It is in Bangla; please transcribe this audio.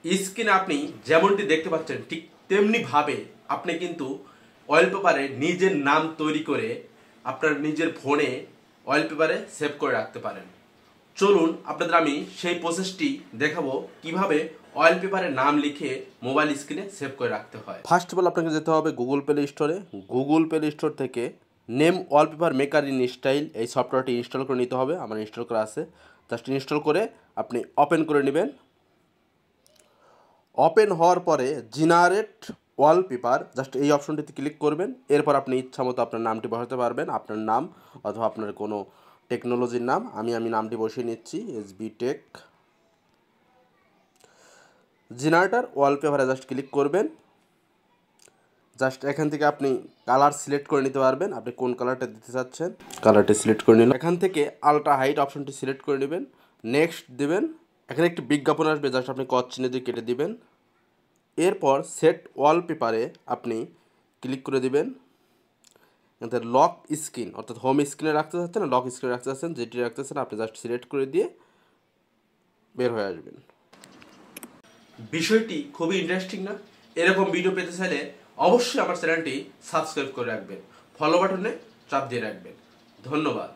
স্ক্রিনে আপনি যেমনটি দেখতে পাচ্ছেন ঠিক তেমনি ভাবে আপনি কিন্তু ওয়ালপেপারে নিজের নাম তৈরি করে আপনার নিজের ফোনে ওয়ালপেপারে সেভ করে রাখতে পারেন। চলুন আপনাদের আমি সেই প্রসেসটি দেখাবো কিভাবে ওয়ালপেপারে নাম লিখে মোবাইল স্ক্রিনে সেভ করে রাখতে হয়। ফার্স্ট অফ অল আপনাকে যেতে হবে গুগল প্লে স্টোরে। গুগল প্লে স্টোর থেকে name wallpaper maker in style এই সফটওয়্যারটি ইনস্টল করে নিতে হবে। আমার ইনস্টল করা আছে, জাস্ট ইনস্টল করে আপনি ওপেন করে নেবেন। ওপেন হওয়ার পরে জেনারেট ওয়ালপেপার জাস্ট এই অপশনটিতে ক্লিক করবেন। এরপর আপনি ইচ্ছা মতো আপনার নামটি বসাতে পারবেন, আপনার নাম অথবা আপনার কোনো টেকনোলজির নাম। আমি নামটি বসিয়ে নিচ্ছি এসবি টেক। জেনারেটর ওয়ালপেপারে জাস্ট ক্লিক করবেন। জাস্ট এখান থেকে আপনি কালার সিলেক্ট করে নিতে পারবেন, আপনি কোন কালারটা দিতে চাচ্ছেন কালারটি সিলেক্ট করে নিলেন। এখান থেকে আলট্রা হাইট অপশনটি সিলেক্ট করে নেবেন, নেক্সট দেবেন। এখানে একটি বিজ্ঞাপন আসবে, জাস্ট আপনি কট চিহ্ন দিয়ে কেটে দিবেন। এরপর সেট ওয়ালপেপারে আপনি ক্লিক করে দিবেন। এখানে লক স্ক্রিন অর্থাৎ হোম স্ক্রিনে রাখতে চাচ্ছেন না লক স্ক্রিনে রাখতে চাচ্ছেন, যেটি রাখতে চাচ্ছেন আপনি জাস্ট সিলেক্ট করে দিয়ে বের হয়ে আসবেন। বিষয়টি খুবই ইন্টারেস্টিং না? এরকম ভিডিও পেতে চাইলে অবশ্যই আমার চ্যানেলটি সাবস্ক্রাইব করে রাখবেন, ফলো বাটনে চাপ দিয়ে রাখবেন। ধন্যবাদ।